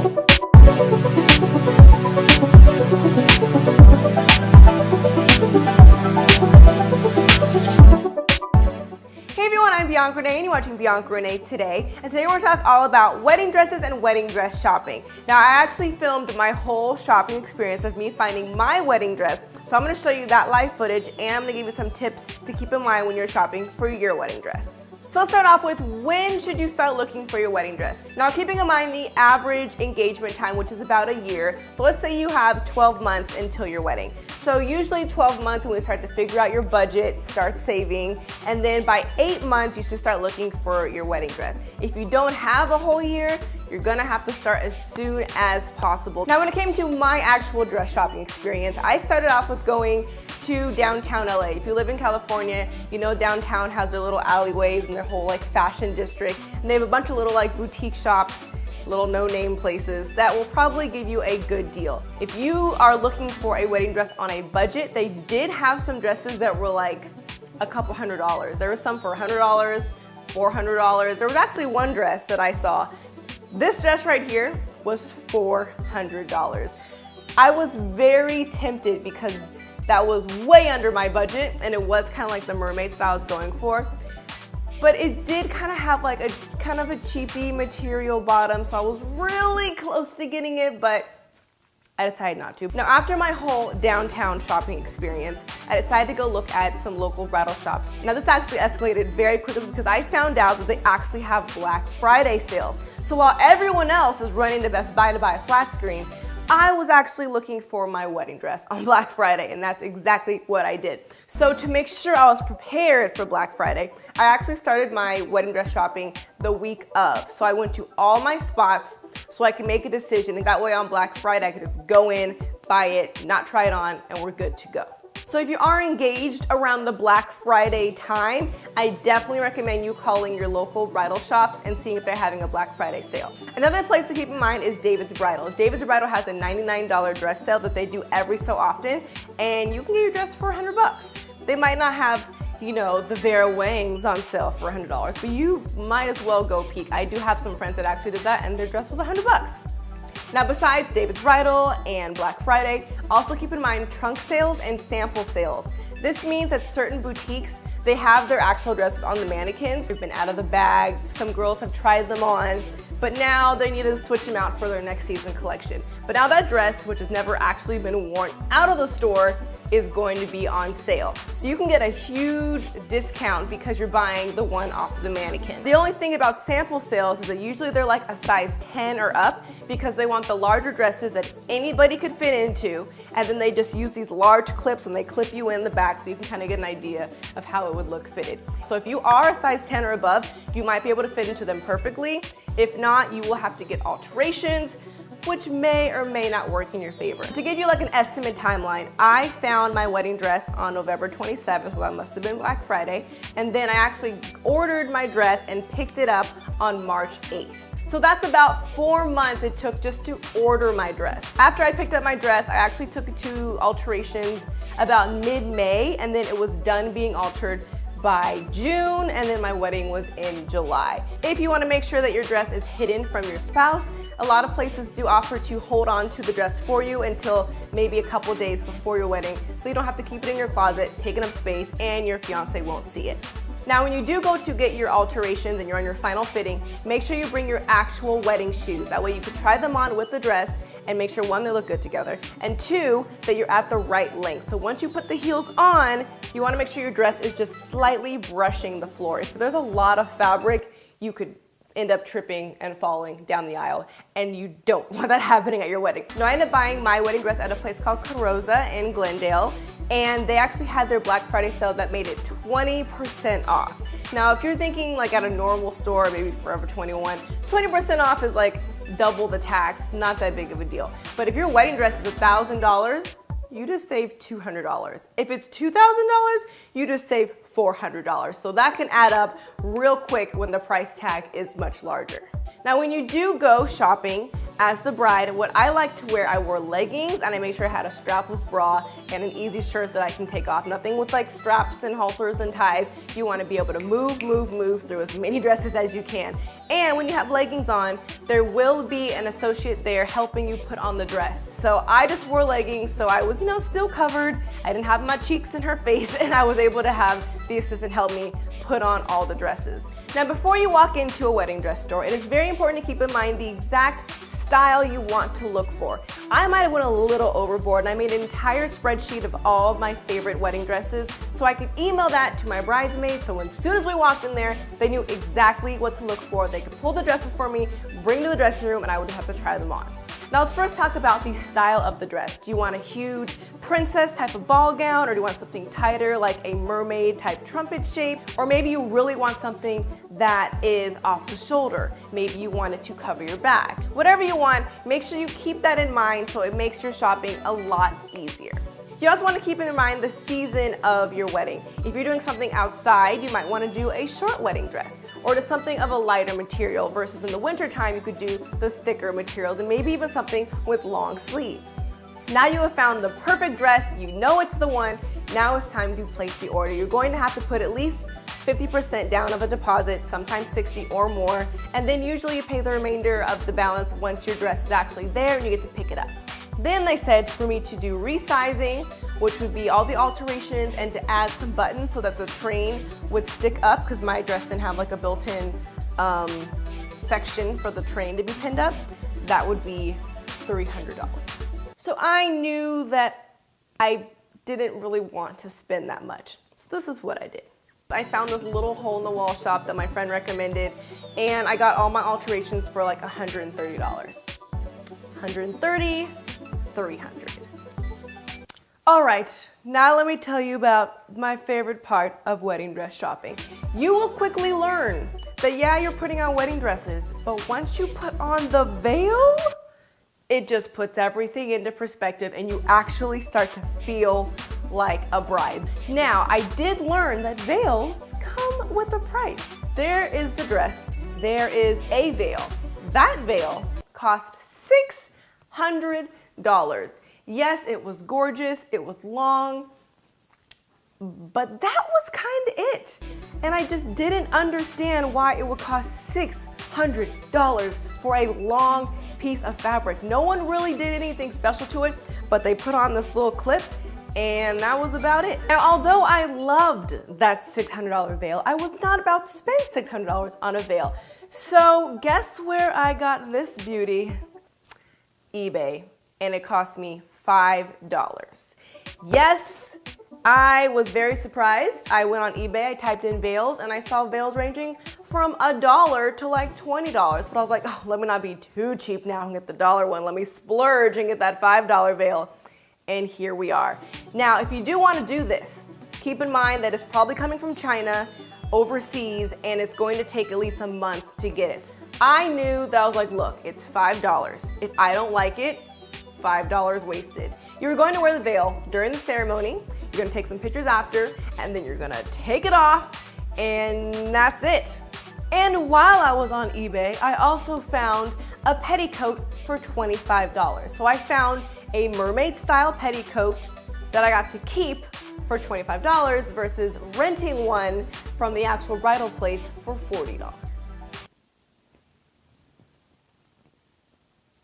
Hey everyone, I'm Bianca Renee and you're watching Bianca Renee Today. And today we're going to talk all about wedding dresses and wedding dress shopping. Now I actually filmed my whole shopping experience of me finding my wedding dress. So I'm going to show you that live footage and I'm going to give you some tips to keep in mind when you're shopping for your wedding dress. So let's start off with when should you start looking for your wedding dress? Now keeping in mind the average engagement time, which is about a year. So let's say you have 12 months until your wedding. So usually 12 months when we start to figure out your budget, start saving, and then by 8 months you should start looking for your wedding dress. If you don't have a whole year, you're gonna have to start as soon as possible. Now when it came to my actual dress shopping experience, I started off with going to downtown LA. If you live in California, you know downtown has their little alleyways and their whole like fashion district. And they have a bunch of little like boutique shops, little no-name places that will probably give you a good deal. If you are looking for a wedding dress on a budget, they did have some dresses that were like a couple $100s. There was some for $100, $400. There was actually one dress that I saw. This dress right here was $400. I was very tempted because that was way under my budget and it was kind of like the mermaid style I was going for. But it did kind of have like a kind of a cheapy material bottom, so I was really close to getting it, but I decided not to. Now after my whole downtown shopping experience, I decided to go look at some local bridal shops. Now this actually escalated very quickly because I found out that they actually have Black Friday sales. So while everyone else is running to Best Buy to buy a flat screen, I was actually looking for my wedding dress on Black Friday, and that's exactly what I did. So to make sure I was prepared for Black Friday, I actually started my wedding dress shopping the week of. So I went to all my spots so I could make a decision, and that way on Black Friday I could just go in, buy it, not try it on, and we're good to go. So if you are engaged around the Black Friday time, I definitely recommend you calling your local bridal shops and seeing if they're having a Black Friday sale. Another place to keep in mind is David's Bridal. David's Bridal has a $99 dress sale that they do every so often, and you can get your dress for $100. They might not have, you know, the Vera Wangs on sale for $100, but you might as well go peek. I do have some friends that actually did that and their dress was $100. Now besides David's Bridal and Black Friday, also keep in mind trunk sales and sample sales. This means that certain boutiques, they have their actual dresses on the mannequins. They've been out of the bag, some girls have tried them on, but now they need to switch them out for their next season collection. But now that dress, which has never actually been worn out of the store, is going to be on sale. So you can get a huge discount because you're buying the one off the mannequin. The only thing about sample sales is that usually they're like a size 10 or up because they want the larger dresses that anybody could fit into, and then they just use these large clips and they clip you in the back so you can kind of get an idea of how it would look fitted. So if you are a size 10 or above, you might be able to fit into them perfectly. If not, you will have to get alterations, which may or may not work in your favor. To give you like an estimate timeline, I found my wedding dress on November 27th, so that must have been Black Friday, and then I actually ordered my dress and picked it up on March 8th. So that's about 4 months it took just to order my dress. After I picked up my dress, I actually took it to alterations about mid-May, and then it was done being altered by June, and then my wedding was in July. If you want to make sure that your dress is hidden from your spouse, a lot of places do offer to hold on to the dress for you until maybe a couple days before your wedding, so you don't have to keep it in your closet, taking up space, and your fiance won't see it. Now when you do go to get your alterations and you're on your final fitting, make sure you bring your actual wedding shoes. That way you can try them on with the dress and make sure, one, they look good together, and two, that you're at the right length. So once you put the heels on, you want to make sure your dress is just slightly brushing the floor. If there's a lot of fabric, you could end up tripping and falling down the aisle, and you don't want that happening at your wedding. Now I ended up buying my wedding dress at a place called Carosa in Glendale, and they actually had their Black Friday sale that made it 20% off. Now if you're thinking like at a normal store, maybe Forever 21, 20% off is like double the tax, not that big of a deal. But if your wedding dress is $1,000, you just save $200. If it's $2,000, you just save $400. So that can add up real quick when the price tag is much larger. Now when you do go shopping as the bride, what I like to wear, I wore leggings and I made sure I had a strapless bra and an easy shirt that I can take off. Nothing with like straps and halters and ties. You want to be able to move through as many dresses as you can. And when you have leggings on, there will be an associate there helping you put on the dress. So I just wore leggings, so I was, still covered. I didn't have my cheeks in her face, and I was able to have the assistant help me put on all the dresses. Now, before you walk into a wedding dress store, it is very important to keep in mind the exact style you want to look for. I might have went a little overboard, and I made an entire spreadsheet of all of my favorite wedding dresses so I could email that to my bridesmaids, so as soon as we walked in there, they knew exactly what to look for. They could pull the dresses for me, bring to the dressing room, and I would have to try them on. Now let's first talk about the style of the dress. Do you want a huge princess type of ball gown, or do you want something tighter like a mermaid type trumpet shape? Or maybe you really want something that is off the shoulder. Maybe you want it to cover your back. Whatever you want, make sure you keep that in mind so it makes your shopping a lot easier. You also want to keep in mind the season of your wedding. If you're doing something outside, you might want to do a short wedding dress, or just something of a lighter material, versus in the winter time you could do the thicker materials and maybe even something with long sleeves. Now you have found the perfect dress, you know it's the one. Now it's time to place the order. You're going to have to put at least 50% down of a deposit, sometimes 60 or more, and then usually you pay the remainder of the balance once your dress is actually there and you get to pick it up. Then they said for me to do resizing, which would be all the alterations, and to add some buttons so that the train would stick up, because my dress didn't have like a built-in section for the train to be pinned up. That would be $300. So I knew that I didn't really want to spend that much. So this is what I did. I found this little hole-in-the-wall shop that my friend recommended, and I got all my alterations for like $130. $130, $300. All right, now let me tell you about my favorite part of wedding dress shopping. You will quickly learn that yeah, you're putting on wedding dresses, but once you put on the veil, it just puts everything into perspective and you actually start to feel like a bride. Now, I did learn that veils come with a price. There is the dress, there is a veil. That veil cost $600. Yes, it was gorgeous, it was long, but that was kind of it. And I just didn't understand why it would cost $600 for a long piece of fabric. No one really did anything special to it, but they put on this little clip and that was about it. Now, although I loved that $600 veil, I was not about to spend $600 on a veil. So guess where I got this beauty? eBay, and it cost me $5. Yes, I was very surprised. I went on eBay, I typed in veils, and I saw veils ranging from $1 to like $20. But I was like, oh, let me not be too cheap now and get the $1 one. Let me splurge and get that $5 veil. And here we are. Now, if you do want to do this, keep in mind that it's probably coming from China, overseas, and it's going to take at least a month to get it. I knew that. I was like, look, it's $5. If I don't like it, $5 wasted. You're going to wear the veil during the ceremony, you're going to take some pictures after, and then you're going to take it off, and that's it. And while I was on eBay, I also found a petticoat for $25. So I found a mermaid style petticoat that I got to keep for $25 versus renting one from the actual bridal place for $40.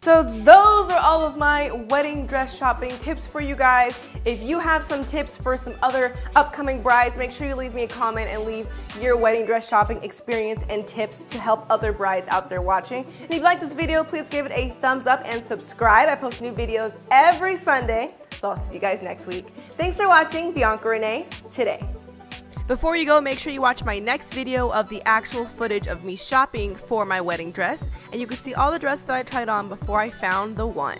So those are all of my wedding dress shopping tips for you guys. If you have some tips for some other upcoming brides, make sure you leave me a comment and leave your wedding dress shopping experience and tips to help other brides out there watching. And if you like this video, please give it a thumbs up and subscribe. I post new videos every Sunday, so I'll see you guys next week. Thanks for watching Bianca Renee Today. Before you go, make sure you watch my next video of the actual footage of me shopping for my wedding dress, and you can see all the dresses that I tried on before I found the one.